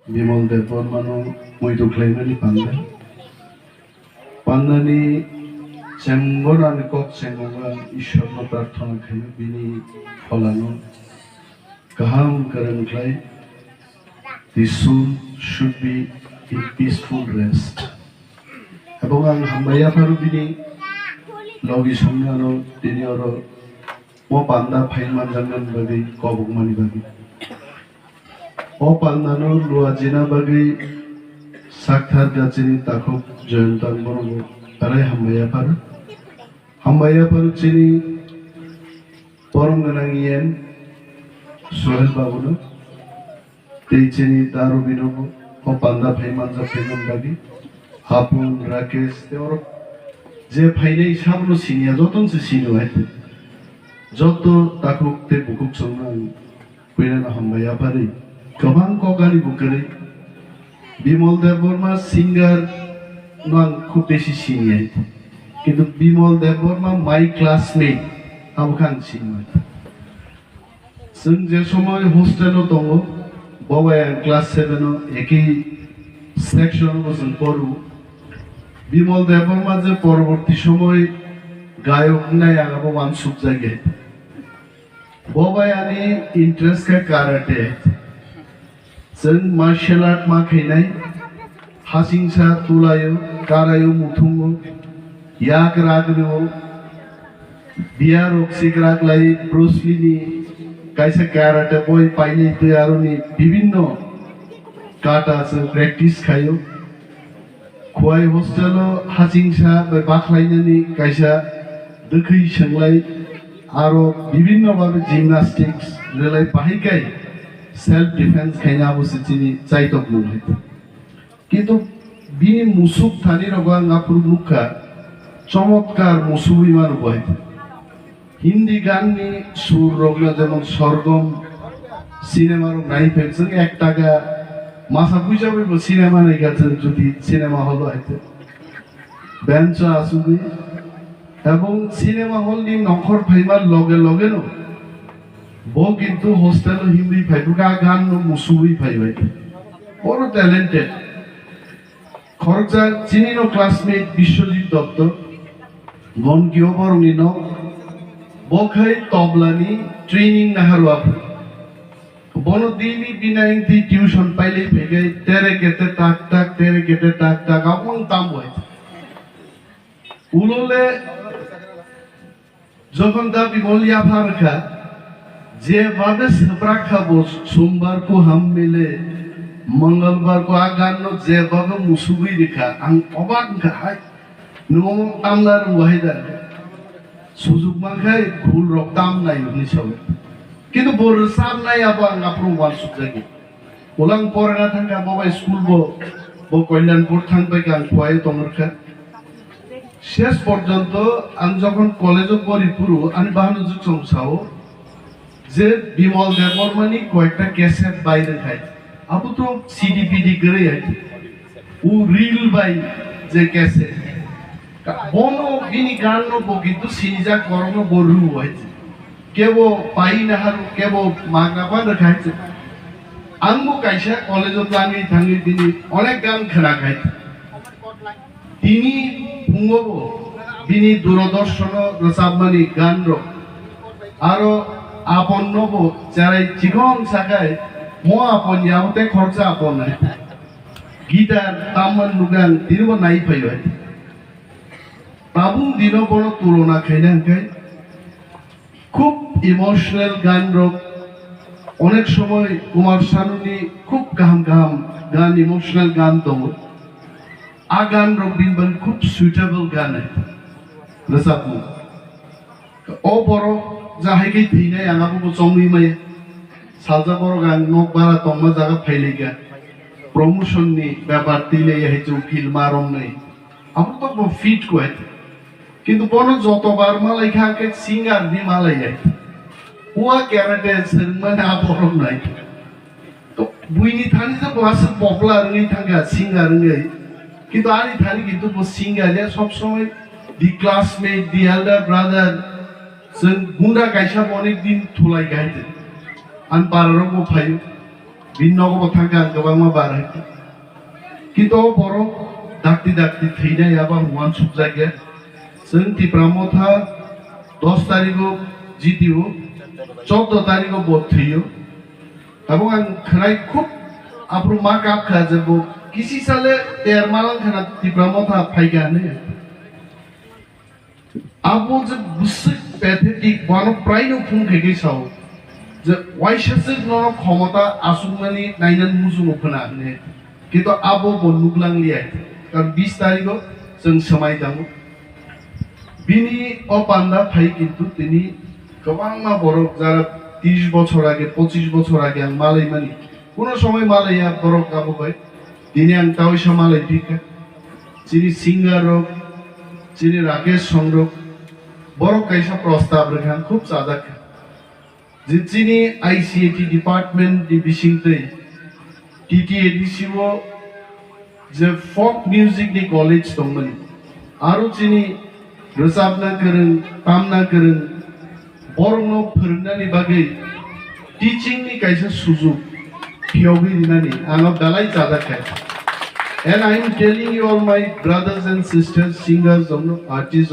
Bimal Debbarma muito claimani panda. Pandani Changma kok Changma Ishwarno prarthana khayo Bini phalano kaham karan khlai. The soul should be in peaceful rest. Ebong ang hambaya paru Bini logi samyano dini oro mo panda phain manjangan bagi kobuk mani bagi. O pandano luar jina bagi sakthar gacini takuk joyantang bonobo tarai hambaya paru cini porong genangian Sohel babuno tei cini daru binobo o panda bhai manja phenan bagi hapun rakesh teor je phainei sabno sinia joton se sinu aite joto takuk te bukuk sonang kuina hambaya pari Kurwng kokani bukari Bimal Debbarma singer non খুব বেশি senior কিন্তু Bimal Debbarma my classmate আমখান senior जों যে সময় হোস্টেলে দङ বাবায়া class 7 ও একই সেকশনে বসন পড়ু Bimal Debbarma যে পরবর্তী সময় গায়ক নাই আগাবো মানসুক জায়গায় বাবায়ানি ইন্টারেস্ট কা কারাটে जों मार्शल आर्ट मा खैनाय हासिंसा तुलायो कारायो मुथुंगो याक रागनो बियार ऑक्सिग्राक लाई ब्रुसलिनी काइसा काराटे बय पाइने तयारनि विभिन्न काटा जों प्रेक्टिस खायो खुवाय हस्टेलो हासिंसा बे बाखलायनानि काइसा दोखै सोंलाय आरो विभिन्न भाबे जिमनास्टिक्स रेलाय बाहायकाय self defense খাইনা বসে চিনি চাইতক মনে কিন্তু বিনি মুসুক থানি রগা নাপুর মুখা চমৎকার মুসুবি মান বয় হিন্দি গান নি সুর রগনা যেমন সরগম সিনেমার নাই ফেলছেন 1 টাকা মাসা বুঝা বইব সিনেমা নাই গেছেন যদি সিনেমা হল হইতে বেঞ্চ আসুদি এবং সিনেমা হল নি নখর ফাইবার লগে লগে ন वो किंतु हॉस्टेल हिंदी फाइबुका गान नो मुसुबी फाइबाय बड़ टैलेंटेड खरजा चिनी नो क्लासमेट विश्वजीत दत्त गन कियो बरंनि नो बखाय तबलानी ट्रेनिंग नाहारवा बनो दिनी बिनाइं थी ट्यूशन पाइले फेगे तेरे केते टाक टाक आपन ताम बय उलोले যখন দা বিমলিয়া ফারখা যেভাবে সেপরা খাবো সোমবার কো হাম মিলে মঙ্গলবার কো আগানো যেভাবে মুসুবি রেখা আং অবাক খাই নো আমলার ওয়াহিদা সুযোগ মাখাই ভুল রক্তাম নাই উনি সব কিন্তু বড় সাম নাই আবার আপরু ওয়াল সুজাগি ওলাং পরে না থাকা বাবা স্কুল বো কল্যাণপুর থাকবে গান খোয়াই তোমারখা শেষ পর্যন্ত আমি যখন কলেজে পড়ি পুরো আমি বাহানো যুগ সংসাও যে Bimal Debbarma ni কয়েকটা ক্যাসেট বাইরে খাই আপু তো সিডি পিডি করে আছে ও রিল বাই যে ক্যাসেট বনো বিনি গান নো কিন্তু সিনিজা করম বরু হইছে কেবো পাই না হারু কেবো মাগনাবা দেখাইছে আঙ্গু কাইসা কলেজে প্লানি থাঙ্গি তিনি অনেক গান খেলা খাই তিনি ফুঙ্গবো বিনি দূরদর্শন রসাবমানি গান র আরো আপন নব যারাই চিকন সাকায় মো আপন ইয়ামতে খরচা আপন নাই গিটার তামান নুগান তিরব নাই পাইবাই তাবুং দিন বড় তুলনা খাইনাঙ্কাই খুব ইমোশনাল গান রক অনেক সময় কুমার শানুনি খুব গাহাম গান ইমোশনাল গান দম আ গান রক বিনবান খুব সুইটেবল গান রসাবমুং ও বড় जाहायकै थैनाय आंगाबो चंगै माय सालजा बर गान नक बारा तंमा जागा फाइलेगा प्रमोशन नि ব্যাপার দিলে হেচু ফিল্ম আরম নাই আপু তো ফিট কয় কিন্তু বন যতবার মালাই খাকে সিঙ্গার দি মালাই যায় ওয়া ক্যারাটে মানে আপরম নাই তো বুইনি থানি যে ক্লাস পপুলার নি থাকা সিঙ্গার নাই কিন্তু আনি থানি কিন্তু সিঙ্গার সব সময় দি ক্লাসমেট দি এল্ডার ব্রাদার जों गुंडा गायसा अनेक दिन थुलाय गायदो आं बाराराव फायो बिनि नगबो थांगा गोबां मा बाराय किन्तु बर' दाक्ति दाक्ति थैनाय आबा मुवान सुबजागे जों तिप्रामथा 10 तारिखो जितियो 14 तारिखो भोट थैयो अब आं खराय खूब आप्रो मा काप खा जब किसी साले तेर माlang खना तिप्रामथा फाइगाने आबो जब बुसक पैथेटिक बानो प्राइनो फुं खेगे साव जब वाइशसक न क्षमता आसुमानी नाइनान मुजुङो फनाने किन्तु आबो बनुगलां लिया कारण 20 तारिखो जों समाय दामो बिनि अपान्दा फाइ किन्तु तिनी गोबां मा बरक जारा 30 বছর আগে 25 বছর আগে आं मालायमानि কোনো সময় मालाया बरक गाबोबाय दिनै आं तावैसा मालाय दिखा जिनि सिंगार जिनि राकेश चंद्र बरक कायसा प्रस्ताव रेखा खूब जादाक जिनि आईसीएटी डिपार्टमेंट दि बिसिंतै टीटीएडीसीओ जे फोक म्यूजिक नि कॉलेज दंमोन आरो जिनि रोजाबना गोरों तामना गोरों बर'नो फोरोंनायनि बागै टीचिंग नि कायसा सुजुग पियावगै दिनानि आंनाव दालाय जादाखाय and I am telling you all my brothers and sisters singers artists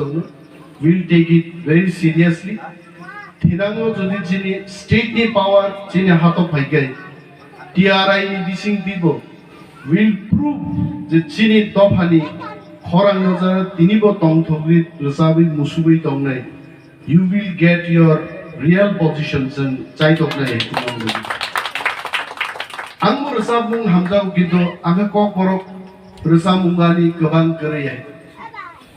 will take it very seriously थिनांगो जुदि जिनि स्टेट नि पावर जिनि हातो फाइगाय टीआरआई नि बिसिं दिबो will prove J Jini दफानि खरां नजार तिनिबो तंथगि रोजाबै मुसुबै दंनाय you will get your real positions and चाइथकनाय आंबो रोजाबमुं हामजागौ किन्तु आंहा कक बरक रोजाबमुंगानि गोबां गोरैयै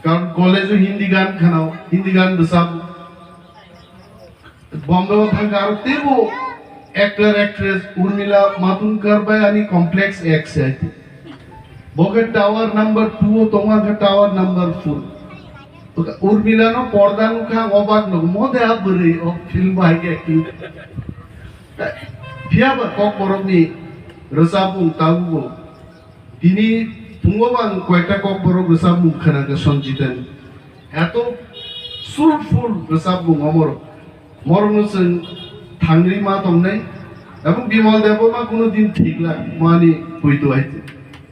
कारण कलेजो हिंदी गान खानाव हिंदी गान रोजाब बम्बे थांगा आरो तेबो एक्टर एक्ट्रेस उर्मिला मातुंडकर बाय आनी कॉम्प्लेक्स एक्स है बगे टावर नंबर 2 तोंगा के टावर नंबर 4 तो उर्मिला नो पर्दा नु खा अबाक न मोदे आ बरे ओ फिल्म बाय के एक्टिंग फियाबा कक बरकनि रोजाबमुं ताबुबो दिनि फुङाव कयटा कक बरक रोजाबमुं खोनाखो सनजितन एत सुरफुल रोजाबमुं अमर मरनो जों थांग्रि मा दंनाय এবং বিমল দেবমা কোনোদিন ঠিকলা মানে হইতো আইতে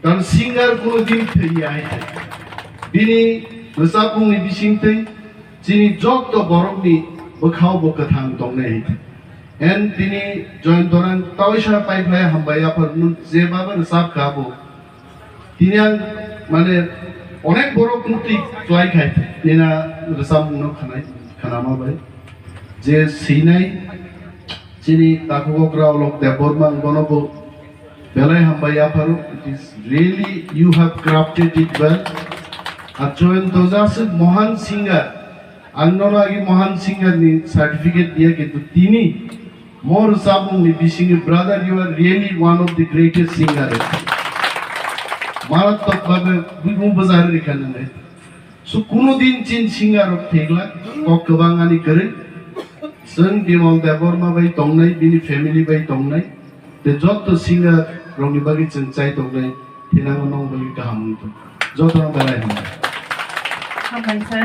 কারণ সিঙ্গার কোনোদিন থইয়া আইতে বিনি রসাবুংনি বিসিংতै जिनि जत बरकनि बोखाव बोखाथां दंनाय एन दिनि जयन्तरां तावैसा पाइफ्लाय हामबायाफोर जेबाबो रोजाब गाबो दिनि आं माने अनेक बरक मुक्ति फ्लाइ खाय नेना रोजाबमुंनो खानाय खानामाबाय जे सैनाय जिनि ताकुगग्रा अलक देबबर्मा गनबो बेलाय हामबायाफोर it is really you have crafted it well আর জয়ন্তজাসে মহান সিঙ্গার আন্ননাগি মহান সিঙ্গার নি সার্টিফিকেট দিয়া কিন্তু তিনি মোর সাবুংনি বিসিংগে brother you are really one of the greatest singer মারাত্মক ভাবে বিমু বাজার রেখানে নাই সো কোনদিন চিন সিঙ্গার থেগলা ককবাঙানি করে जों बिमल देबबर्मा बाय दंनाय बिनि फेमिलि बाय दंनाय ते जत सिंगार रंनि बागै जों चाइ दंनाय थिनांगो नंगौ गाहाम जत बेलाय हामबाय सर